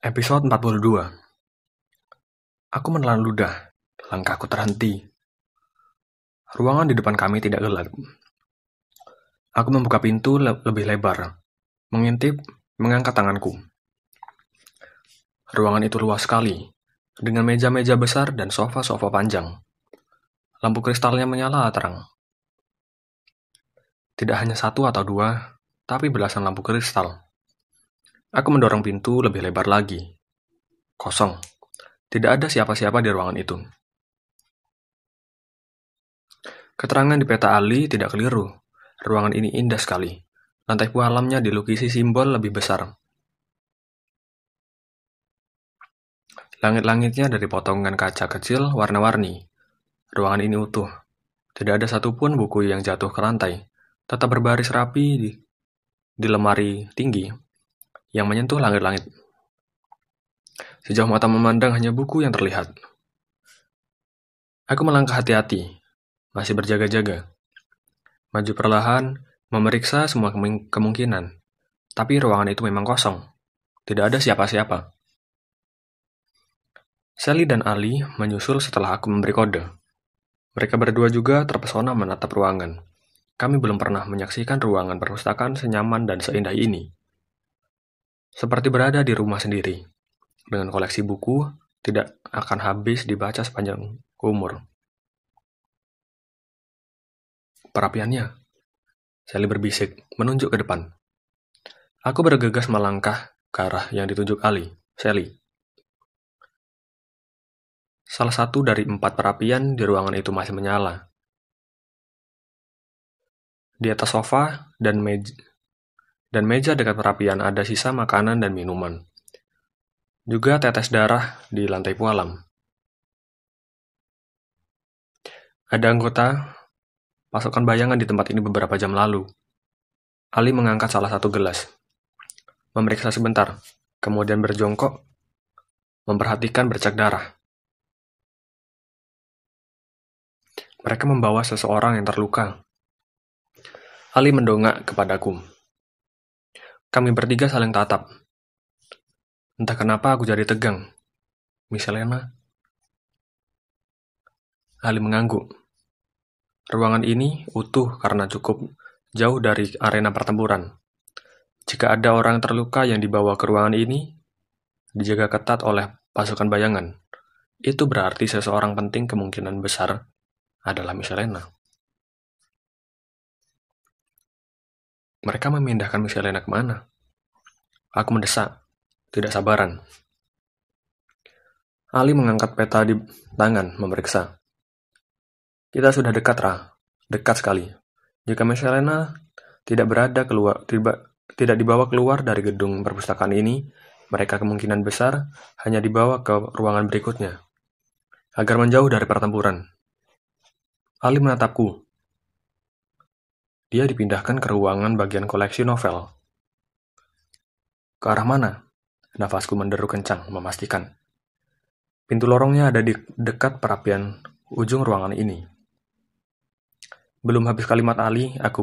Episode 42. Aku menelan ludah. Langkahku terhenti. Ruangan di depan kami tidak gelap. Aku membuka pintu lebih lebar, mengintip, mengangkat tanganku. Ruangan itu luas sekali, dengan meja-meja besar dan sofa-sofa panjang. Lampu kristalnya menyala terang. Tidak hanya satu atau dua, tapi belasan lampu kristal. Aku mendorong pintu lebih lebar lagi. Kosong. Tidak ada siapa-siapa di ruangan itu. Keterangan di peta Ali tidak keliru. Ruangan ini indah sekali. Lantai pualamnya dilukisi simbol lebih besar. Langit-langitnya dari potongan kaca kecil warna-warni. Ruangan ini utuh. Tidak ada satupun buku yang jatuh ke lantai. Tetap berbaris rapi di lemari tinggi yang menyentuh langit-langit. Sejauh mata memandang hanya buku yang terlihat. Aku melangkah hati-hati, masih berjaga-jaga. Maju perlahan, memeriksa semua kemungkinan. Tapi ruangan itu memang kosong. Tidak ada siapa-siapa. Sally dan Ali menyusul setelah aku memberi kode. Mereka berdua juga terpesona menatap ruangan. Kami belum pernah menyaksikan ruangan perpustakaan senyaman dan seindah ini. Seperti berada di rumah sendiri. Dengan koleksi buku, tidak akan habis dibaca sepanjang umur. Perapiannya, Sally berbisik, menunjuk ke depan. Aku bergegas melangkah ke arah yang ditunjuk Sally. Salah satu dari 4 perapian di ruangan itu masih menyala. Di atas sofa dan meja dekat perapian ada sisa makanan dan minuman. Juga tetes darah di lantai pualam. Ada anggota pasukan bayangan di tempat ini beberapa jam lalu. Ali mengangkat salah satu gelas. Memeriksa sebentar, kemudian berjongkok, memperhatikan bercak darah. Mereka membawa seseorang yang terluka. Ali mendongak kepadaku. Kami bertiga saling tatap. Entah kenapa aku jadi tegang. Miss Helena. Ali mengangguk. Ruangan ini utuh karena cukup jauh dari arena pertempuran. Jika ada orang terluka yang dibawa ke ruangan ini, dijaga ketat oleh pasukan bayangan. Itu berarti seseorang penting kemungkinan besar adalah Miss Helena. Mereka memindahkan Miss Helena kemana? Aku mendesak, tidak sabaran. Ali mengangkat peta di tangan, memeriksa. Kita sudah dekat, dekat sekali. Jika Miss Helena tidak dibawa keluar dari gedung perpustakaan ini, mereka kemungkinan besar hanya dibawa ke ruangan berikutnya, agar menjauh dari pertempuran. Ali menatapku. Dia dipindahkan ke ruangan bagian koleksi novel. Ke arah mana? Nafasku menderu kencang, memastikan. Pintu lorongnya ada di dekat perapian ujung ruangan ini. Belum habis kalimat Ali, aku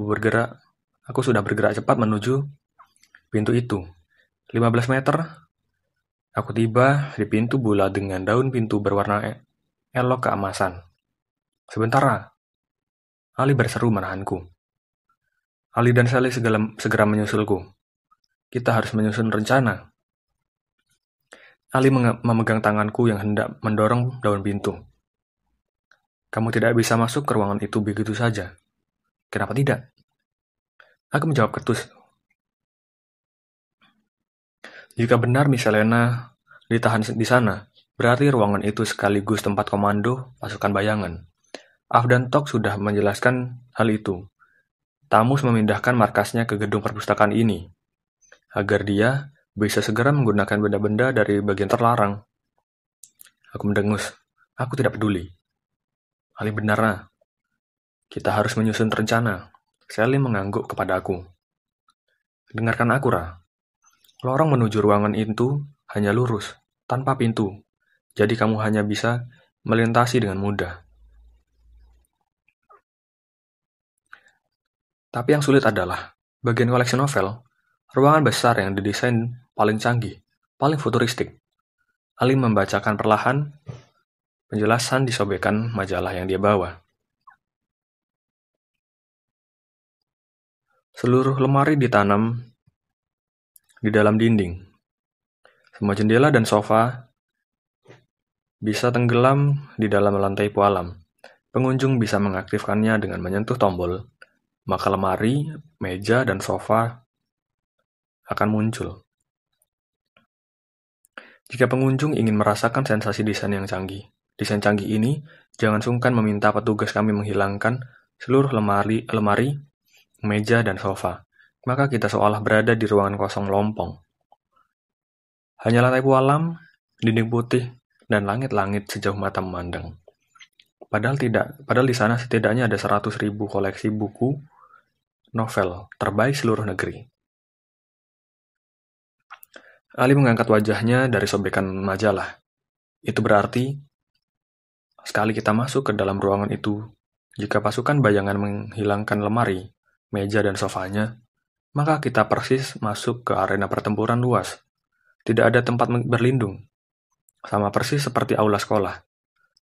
sudah bergerak cepat menuju pintu itu. 15 meter, aku tiba di pintu bulat dengan daun pintu berwarna elok keemasan. Sebentar, Ali berseru menahanku. Ali dan Sally segera menyusulku. Kita harus menyusun rencana. Ali memegang tanganku yang hendak mendorong daun pintu. Kamu tidak bisa masuk ke ruangan itu begitu saja. Kenapa tidak? Aku menjawab ketus. Jika benar Miss Helena ditahan di sana, berarti ruangan itu sekaligus tempat komando pasukan bayangan. Af dan Tok sudah menjelaskan hal itu. Tamus memindahkan markasnya ke gedung perpustakaan ini, agar dia bisa segera menggunakan benda-benda dari bagian terlarang. Aku mendengus. Aku tidak peduli. Ali benar, kita harus menyusun rencana. Sally mengangguk kepada aku. Dengarkan aku, Lorong menuju ruangan itu hanya lurus, tanpa pintu. Jadi kamu hanya bisa melintasi dengan mudah. Tapi yang sulit adalah bagian koleksi novel, ruangan besar yang didesain paling canggih. paling futuristik. Ali membacakan perlahan penjelasan di sobekan majalah yang dia bawa. Seluruh lemari ditanam di dalam dinding. Semua jendela dan sofa bisa tenggelam di dalam lantai pualam. Pengunjung bisa mengaktifkannya dengan menyentuh tombol, maka lemari, meja, dan sofa akan muncul. Jika pengunjung ingin merasakan sensasi desain desain canggih ini, jangan sungkan meminta petugas kami menghilangkan seluruh lemari, meja, dan sofa. Maka kita seolah berada di ruangan kosong lompong. Hanya lantai pualam, dinding putih, dan langit-langit sejauh mata memandang. Padahal di sana setidaknya ada 100.000 koleksi buku novel terbaik seluruh negeri. Ali mengangkat wajahnya dari sobekan majalah. Itu berarti, sekali kita masuk ke dalam ruangan itu, jika pasukan bayangan menghilangkan lemari, meja, dan sofanya, maka kita persis masuk ke arena pertempuran luas. Tidak ada tempat berlindung. Sama persis seperti aula sekolah.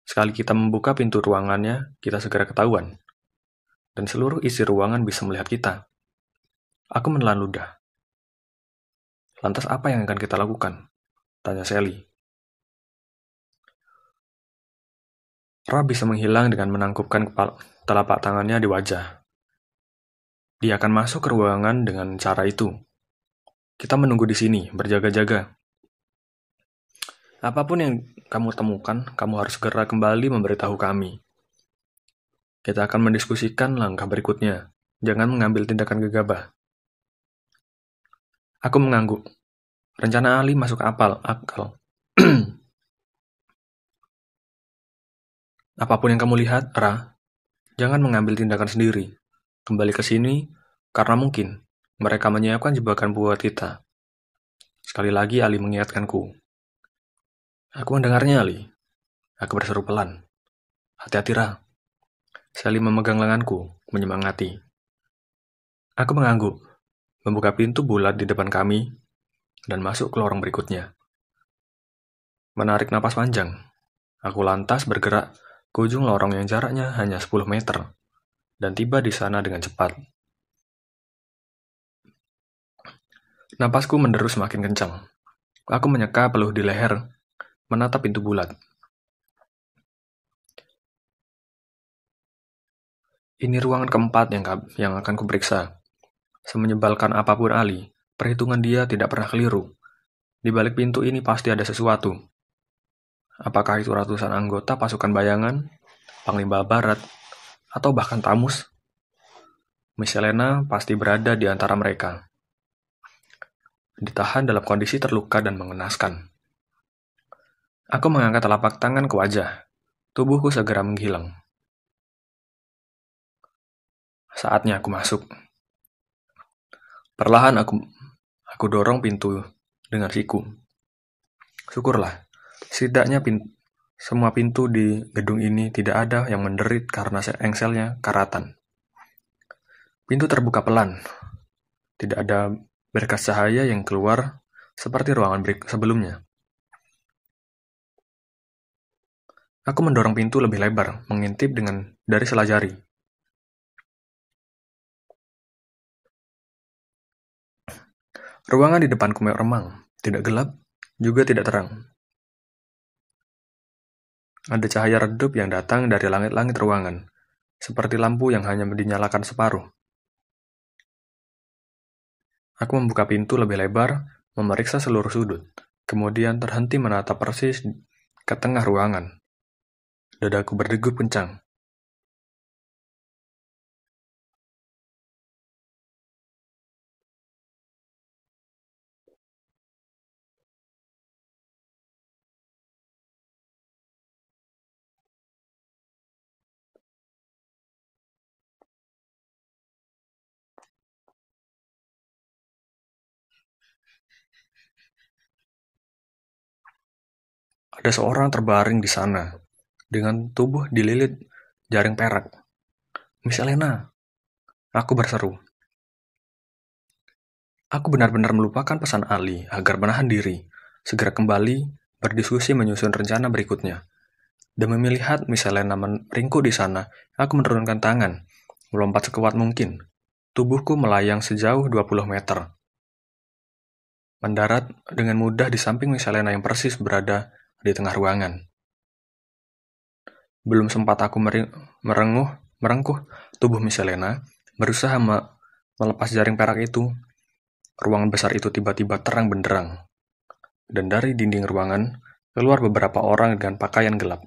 Sekali kita membuka pintu ruangannya, kita segera ketahuan. Dan seluruh isi ruangan bisa melihat kita. Aku menelan ludah. Lantas apa yang akan kita lakukan? Tanya Sally. Ra bisa menghilang dengan menangkupkan telapak tangannya di wajah. Dia akan masuk ke ruangan dengan cara itu. Kita menunggu di sini, berjaga-jaga. Apapun yang kamu temukan, kamu harus segera kembali memberitahu kami. Kita akan mendiskusikan langkah berikutnya. Jangan mengambil tindakan gegabah. Aku mengangguk. Rencana Ali masuk akal. Apapun yang kamu lihat, Ra, jangan mengambil tindakan sendiri. Kembali ke sini, karena mungkin mereka menyiapkan jebakan buat kita. Sekali lagi Ali mengingatkanku. Aku mendengarnya, Ali. Aku berseru pelan. Hati-hati, Ra. Sally memegang lenganku, menyemangati. Aku mengangguk, membuka pintu bulat di depan kami, dan masuk ke lorong berikutnya. Menarik napas panjang, aku lantas bergerak ke ujung lorong yang jaraknya hanya 10 meter, dan tiba di sana dengan cepat. Napasku menderu semakin kencang. Aku menyeka peluh di leher, menatap pintu bulat. Ini ruangan keempat yang akan kuperiksa. Semenyebalkan apapun Ali, perhitungan dia tidak pernah keliru. Di balik pintu ini pasti ada sesuatu. Apakah itu ratusan anggota pasukan bayangan, Panglima Barat, atau bahkan Tamus? Miss Helena pasti berada di antara mereka. Ditahan dalam kondisi terluka dan mengenaskan. Aku mengangkat telapak tangan ke wajah. Tubuhku segera menghilang. Saatnya aku masuk. Perlahan aku dorong pintu dengan siku. Syukurlah, setidaknya semua pintu di gedung ini tidak ada yang menderit karena engselnya karatan. Pintu terbuka pelan. Tidak ada berkas cahaya yang keluar seperti ruangan sebelumnya. Aku mendorong pintu lebih lebar, mengintip dari sela jari. Ruangan di depanku remang, tidak gelap, juga tidak terang. Ada cahaya redup yang datang dari langit-langit ruangan, seperti lampu yang hanya dinyalakan separuh. Aku membuka pintu lebih lebar, memeriksa seluruh sudut, kemudian terhenti menatap persis ke tengah ruangan. Dadaku berdegup kencang. Ada seorang terbaring di sana, dengan tubuh dililit jaring perak. Miss Helena, aku berseru. Aku benar-benar melupakan pesan Ali agar menahan diri. segera kembali berdiskusi menyusun rencana berikutnya. Demi melihat Miss Helena meringkuk di sana, aku menurunkan tangan, melompat sekuat mungkin. Tubuhku melayang sejauh 20 meter. Mendarat dengan mudah di samping Miss Helena yang persis berada di tengah ruangan. Belum sempat aku merengkuh tubuh Miss Helena, berusaha melepas jaring perak itu. Ruangan besar itu tiba-tiba terang benderang. Dan dari dinding ruangan, keluar beberapa orang dengan pakaian gelap.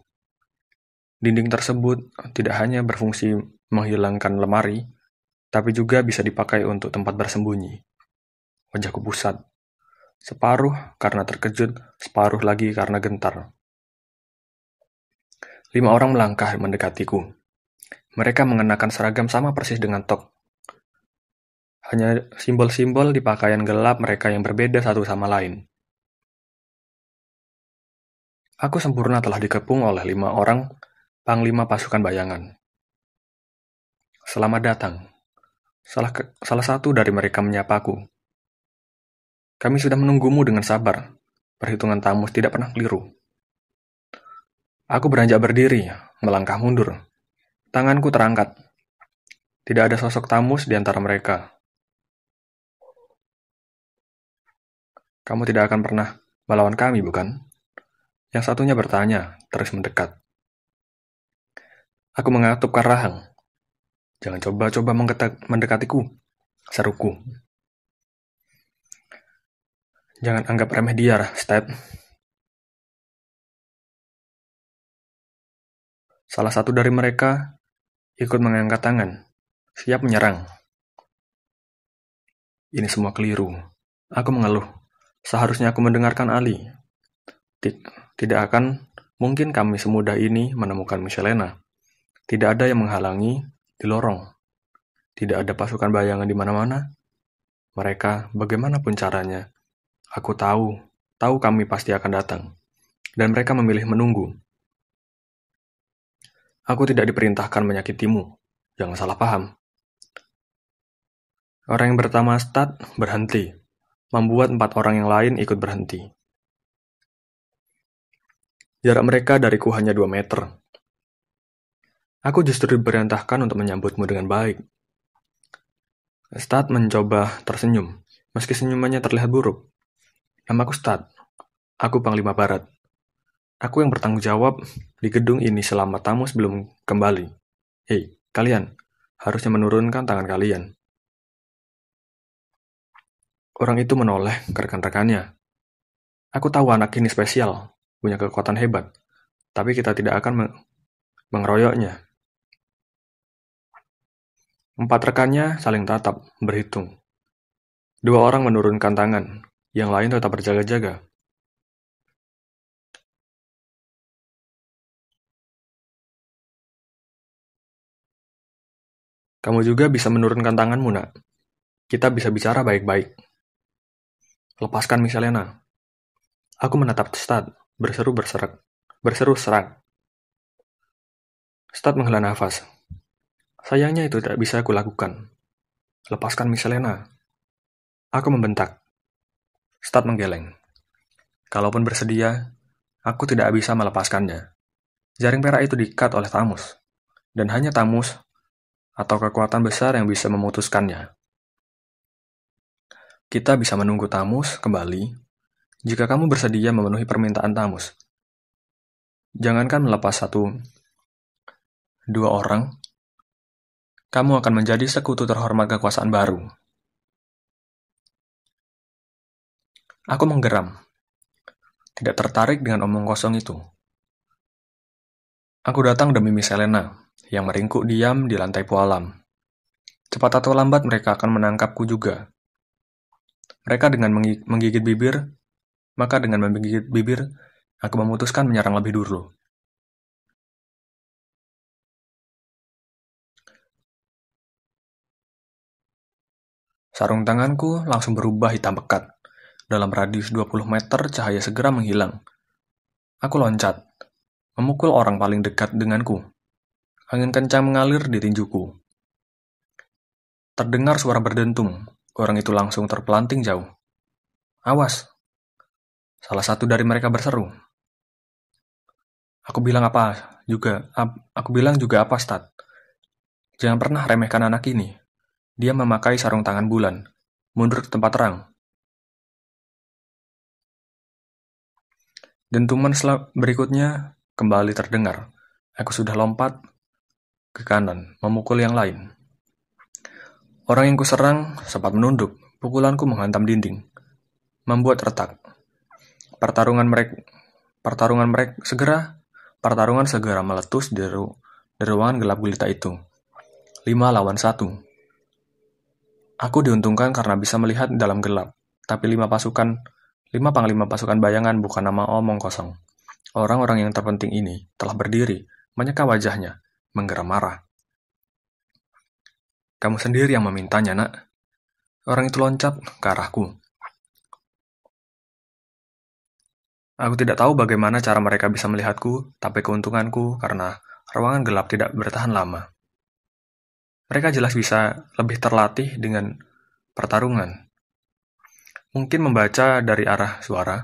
Dinding tersebut tidak hanya berfungsi menghilangkan lemari, tapi juga bisa dipakai untuk tempat bersembunyi. Wajahku pusat. Separuh karena terkejut, separuh lagi karena gentar. 5 orang melangkah mendekatiku. Mereka mengenakan seragam sama persis dengan Tok. Hanya simbol-simbol di pakaian gelap mereka yang berbeda satu sama lain. Aku sempurna telah dikepung oleh 5 orang panglima pasukan bayangan. Selamat datang. Salah satu dari mereka menyapaku. Kami sudah menunggumu dengan sabar. Perhitungan Tamus tidak pernah keliru. Aku beranjak berdiri, melangkah mundur. Tanganku terangkat. Tidak ada sosok Tamus di antara mereka. Kamu tidak akan pernah melawan kami, bukan? Yang satunya bertanya, terus mendekat. Aku mengatupkan rahang. Jangan coba-coba mendekatiku, seruku. Jangan anggap remeh dia, Stat. Salah satu dari mereka ikut mengangkat tangan, siap menyerang. Ini semua keliru. Aku mengeluh. Seharusnya aku mendengarkan Ali. Tidak akan mungkin kami semudah ini menemukan Miss Helena. Tidak ada yang menghalangi di lorong. Tidak ada pasukan bayangan di mana-mana. Mereka, bagaimanapun caranya, aku tahu kami pasti akan datang. Dan mereka memilih menunggu. Aku tidak diperintahkan menyakitimu. Jangan salah paham. Orang yang pertama Stat berhenti, membuat 4 orang yang lain ikut berhenti. Jarak mereka dariku hanya 2 meter. Aku justru diperintahkan untuk menyambutmu dengan baik. Stat mencoba tersenyum, meski senyumannya terlihat buruk. Namaku Stat. Aku Panglima Barat. Aku yang bertanggung jawab di gedung ini selama Tamus belum kembali. Hei, kalian, harusnya menurunkan tangan kalian. Orang itu menoleh ke rekan-rekannya. Aku tahu anak ini spesial, punya kekuatan hebat, tapi kita tidak akan mengeroyoknya. 4 rekannya saling tatap, berhitung. 2 orang menurunkan tangan, yang lain tetap berjaga-jaga. Kamu juga bisa menurunkan tanganmu, nak. Kita bisa bicara baik-baik. Lepaskan Miss Helena. Aku menatap Stat, berseru serak. Stat menghela nafas. Sayangnya itu tidak bisa aku lakukan. Lepaskan Miss Helena. Aku membentak. Stat menggeleng. Kalaupun bersedia, aku tidak bisa melepaskannya. Jaring perak itu diikat oleh Tamus. Dan hanya Tamus atau kekuatan besar yang bisa memutuskannya. Kita bisa menunggu Tamus kembali jika kamu bersedia memenuhi permintaan Tamus. Jangankan melepas 1-2 orang, kamu akan menjadi sekutu terhormat kekuasaan baru. Aku menggeram, tidak tertarik dengan omong kosong itu. Aku datang demi Miss Helena, yang meringkuk diam di lantai pualam. Cepat atau lambat mereka akan menangkapku juga. Mereka dengan menggigit bibir, aku memutuskan menyerang lebih dulu. Sarung tanganku langsung berubah hitam pekat. Dalam radius 20 meter, cahaya segera menghilang. Aku loncat, memukul orang paling dekat denganku. Angin kencang mengalir di tinjuku. Terdengar suara berdentum. Orang itu langsung terpelanting jauh. Awas! Salah satu dari mereka berseru. Aku bilang juga apa, Stat? Jangan pernah remehkan anak ini. Dia memakai sarung tangan bulan. Mundur ke tempat terang. Dentuman berikutnya kembali terdengar. Aku sudah lompat ke kanan, memukul yang lain. Orang yang kuserang sempat menunduk. Pukulanku menghantam dinding, membuat retak. Pertarungan segera meletus di ruangan gelap gulita itu. 5 lawan 1. Aku diuntungkan karena bisa melihat dalam gelap, tapi 5 panglima pasukan bayangan bukan nama omong kosong. Orang-orang yang terpenting ini telah berdiri, menyeka wajahnya, menggeram marah. Kamu sendiri yang memintanya, Nak. Orang itu loncat ke arahku. Aku tidak tahu bagaimana cara mereka bisa melihatku, tapi keuntunganku karena ruangan gelap tidak bertahan lama. Mereka jelas bisa lebih terlatih dengan pertarungan. Mungkin membaca dari arah suara,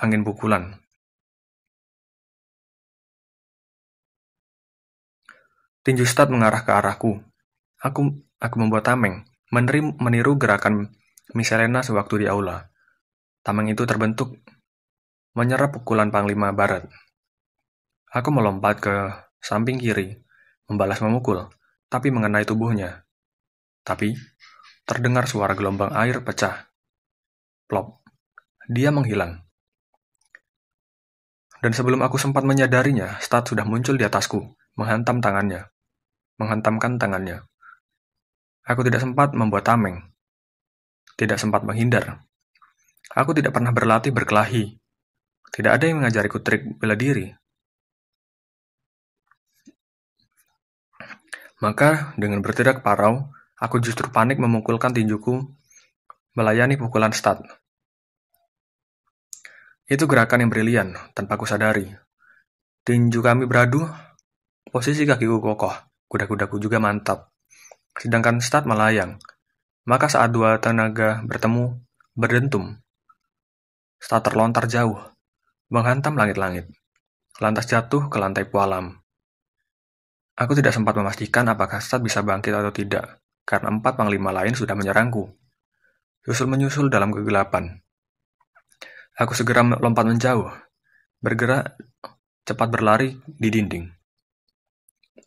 angin pukulan. Tinju Stat mengarah ke arahku. Aku membuat tameng, meniru gerakan Miselena sewaktu di aula. Tameng itu terbentuk, menyerap pukulan Panglima Barat. Aku melompat ke samping kiri, membalas memukul, tapi mengenai tubuhnya. Tapi, terdengar suara gelombang air pecah. Plop. Dia menghilang. Dan sebelum aku sempat menyadarinya, Stat sudah muncul di atasku, menghantamkan tangannya. Aku tidak sempat membuat tameng. Tidak sempat menghindar. Aku tidak pernah berlatih berkelahi. Tidak ada yang mengajariku trik bela diri. Maka, dengan berteriak parau, aku justru panik memukulkan tinjuku melayani pukulan Stat. Itu gerakan yang brilian, tanpa ku sadari. Tinju kami beradu, posisi kakiku kokoh, kuda-kudaku juga mantap. Sedangkan Stat melayang. Maka saat dua tenaga bertemu, berdentum. Stat terlontar jauh, menghantam langit-langit, lantas jatuh ke lantai pualam. Aku tidak sempat memastikan apakah Stat bisa bangkit atau tidak, karena 4 panglima lain sudah menyerangku. Susul-menyusul dalam kegelapan. Aku segera lompat menjauh, bergerak cepat berlari di dinding.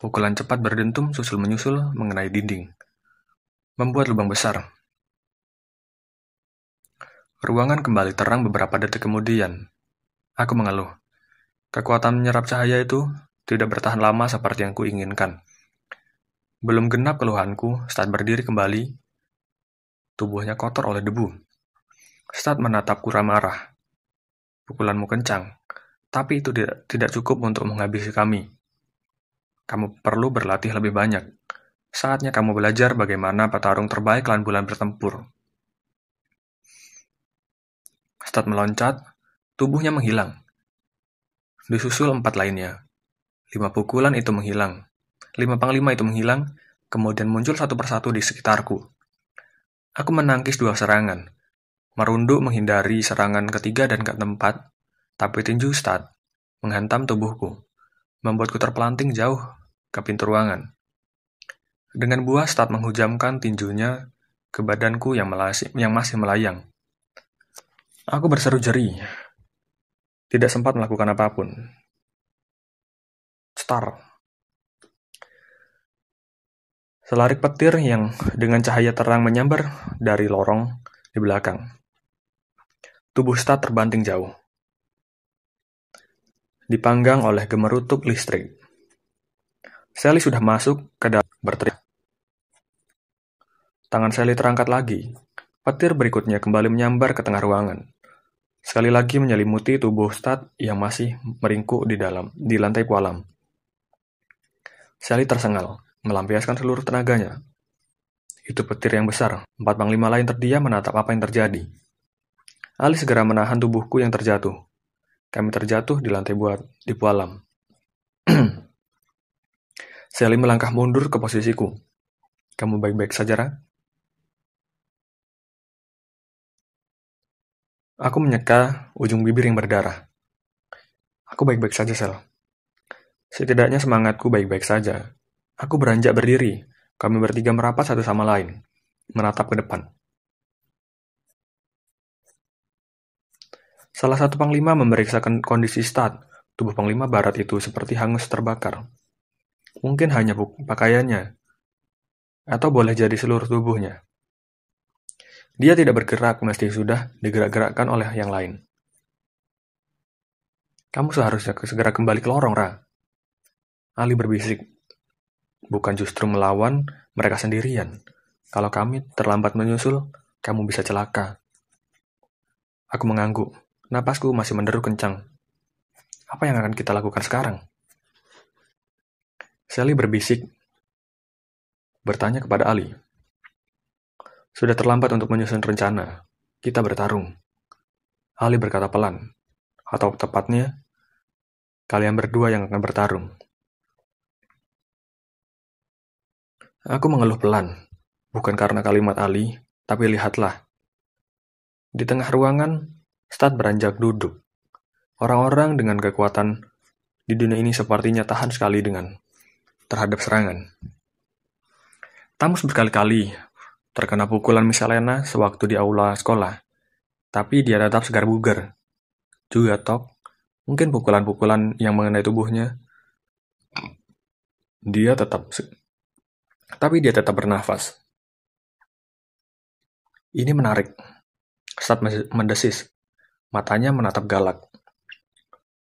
Pukulan cepat berdentum susul-menyusul mengenai dinding, membuat lubang besar. Ruangan kembali terang beberapa detik kemudian. Aku mengeluh. Kekuatan menyerap cahaya itu tidak bertahan lama seperti yang kuinginkan. Belum genap keluhanku, Stat berdiri kembali. Tubuhnya kotor oleh debu. Stat menatapku marah. Pukulanmu kencang, tapi itu tidak cukup untuk menghabisi kami. Kamu perlu berlatih lebih banyak. Saatnya kamu belajar bagaimana petarung terbaik lawan bulan bertempur. Stat meloncat, tubuhnya menghilang. Disusul 4 lainnya. 5 pukulan itu menghilang. 5 panglima itu menghilang, kemudian muncul satu persatu di sekitarku. Aku menangkis 2 serangan, merunduk menghindari serangan ketiga dan keempat, tapi tinju Stat menghantam tubuhku, membuatku terpelanting jauh ke pintu ruangan. Dengan buah Stat menghujamkan tinjunya ke badanku yang masih melayang. Aku berseru jeri, tidak sempat melakukan apapun. Star. Selarik petir yang dengan cahaya terang menyambar dari lorong di belakang. Tubuh Stat terbanting jauh, dipanggang oleh gemerutuk listrik. Sally sudah masuk ke dalam berteriak. Tangan Sally terangkat lagi. Petir berikutnya kembali menyambar ke tengah ruangan. Sekali lagi menyelimuti tubuh Stat yang masih meringkuk di lantai pualam. Sally tersengal, melampiaskan seluruh tenaganya. Itu petir yang besar. 4 panglima lain terdiam menatap apa yang terjadi. Ali segera menahan tubuhku yang terjatuh. Kami terjatuh di lantai di pualam. Sally melangkah mundur ke posisiku. Kamu baik-baik saja, Ra? Aku menyeka ujung bibir yang berdarah. Aku baik-baik saja, Sel. Setidaknya semangatku baik-baik saja. Aku beranjak berdiri. Kami bertiga merapat satu sama lain, menatap ke depan. Salah satu panglima memeriksa kondisi Stad. Tubuh panglima barat itu seperti hangus terbakar. Mungkin hanya pakaiannya, atau boleh jadi seluruh tubuhnya. Dia tidak bergerak, mesti sudah digerak-gerakkan oleh yang lain. Kamu seharusnya segera kembali ke lorong, Ra. Ali berbisik. Bukan justru melawan mereka sendirian. Kalau kami terlambat menyusul, kamu bisa celaka. Aku mengangguk. Napasku masih menderu kencang. Apa yang akan kita lakukan sekarang? Sally berbisik, bertanya kepada Ali. Sudah terlambat untuk menyusun rencana. Kita bertarung. Ali berkata pelan. Atau tepatnya, kalian berdua yang akan bertarung. Aku mengeluh pelan. Bukan karena kalimat Ali, tapi lihatlah. Di tengah ruangan, Stad beranjak duduk. Orang-orang dengan kekuatan di dunia ini sepertinya tahan sekali terhadap serangan. Tamus berkali-kali terkena pukulan Miss Helena sewaktu di aula sekolah, tapi dia tetap segar bugar. Juga mungkin pukulan-pukulan yang mengenai tubuhnya, tapi dia tetap bernafas. Ini menarik. Stad mendesis, matanya menatap galak.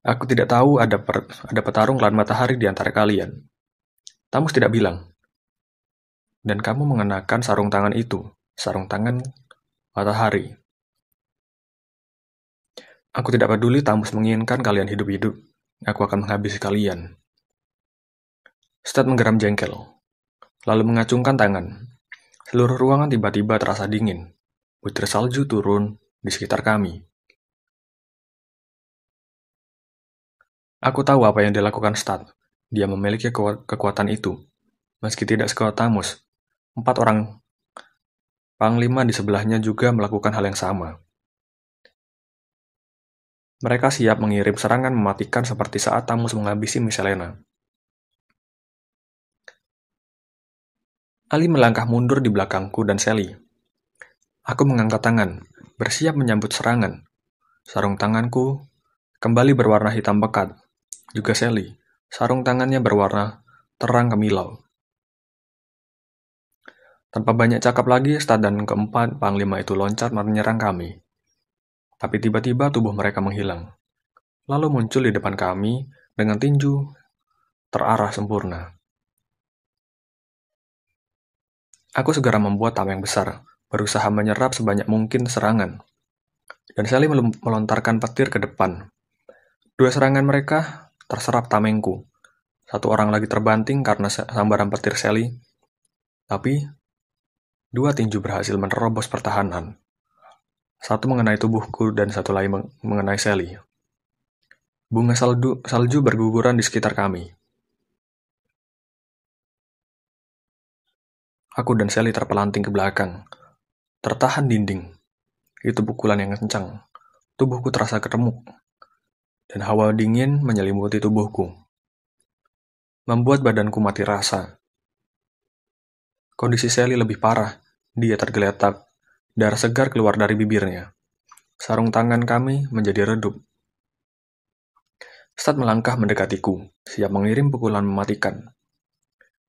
Aku tidak tahu ada petarung lawan matahari di antara kalian. Tamus tidak bilang. Dan kamu mengenakan sarung tangan itu, sarung tangan matahari. Aku tidak peduli Tamus menginginkan kalian hidup-hidup. Aku akan menghabisi kalian. Stad menggeram jengkel, lalu mengacungkan tangan. Seluruh ruangan tiba-tiba terasa dingin. Butir salju turun di sekitar kami. Aku tahu apa yang dilakukan Stad. Dia memiliki kekuatan itu. Meski tidak sekuat Tamus, 4 orang panglima di sebelahnya juga melakukan hal yang sama. Mereka siap mengirim serangan mematikan seperti saat Tamus menghabisi Miss Helena. Ali melangkah mundur di belakangku dan Sally. Aku mengangkat tangan, bersiap menyambut serangan. Sarung tanganku kembali berwarna hitam pekat. Juga Sally, sarung tangannya berwarna terang kemilau. Tanpa banyak cakap lagi, Stad dan keempat panglima itu loncat menyerang kami. Tapi tiba-tiba tubuh mereka menghilang. Lalu muncul di depan kami dengan tinju terarah sempurna. Aku segera membuat tameng besar, berusaha menyerap sebanyak mungkin serangan. Dan Sally melontarkan petir ke depan. 2 serangan mereka terserap tamengku. 1 orang lagi terbanting karena sambaran petir Sally. Tapi 2 tinju berhasil menerobos pertahanan. 1 mengenai tubuhku dan 1 lagi mengenai Sally. Bunga salju berguguran di sekitar kami. Aku dan Sally terpelanting ke belakang. Tertahan dinding. Itu pukulan yang kencang. Tubuhku terasa keremuk. Dan hawa dingin menyelimuti tubuhku. Membuat badanku mati rasa. Kondisi Sally lebih parah. Dia tergeletak. Darah segar keluar dari bibirnya. Sarung tangan kami menjadi redup. Stad melangkah mendekatiku, siap mengirim pukulan mematikan.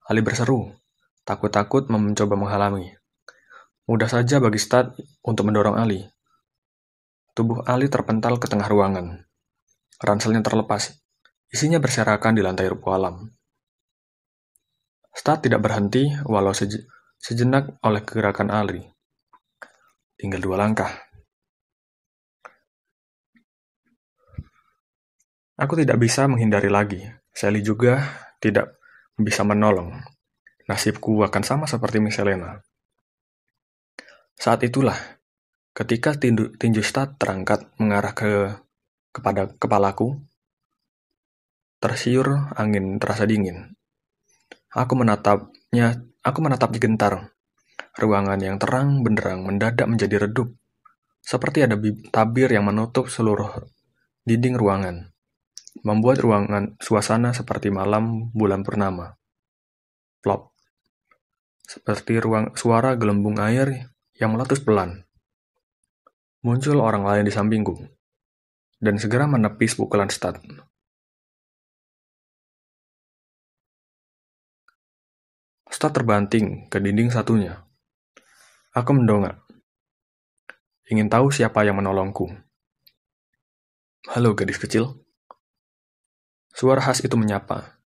Ali berseru, takut-takut mencoba menghalangi. Mudah saja bagi Stad untuk mendorong Ali. Tubuh Ali terpental ke tengah ruangan. Ranselnya terlepas. Isinya berserakan di lantai ruang. Stad tidak berhenti walau sejenak oleh gerakan Ali. Tinggal 2 langkah. Aku tidak bisa menghindari lagi. Sally juga tidak bisa menolong. Nasibku akan sama seperti Miss Helena. Saat itulah, ketika tinju Stad terangkat mengarah kepada kepalaku, tersiur angin terasa dingin. Aku menatapnya gentar. Ruangan yang terang benderang mendadak menjadi redup. Seperti ada tabir yang menutup seluruh dinding ruangan, membuat ruangan suasana seperti malam bulan purnama. Plop. Seperti suara gelembung air yang meletus pelan. Muncul orang lain di sampingku, dan segera menepis pukulan start. Start terbanting ke dinding satunya. Aku mendongak. Ingin tahu siapa yang menolongku. Halo gadis kecil. Suara khas itu menyapa.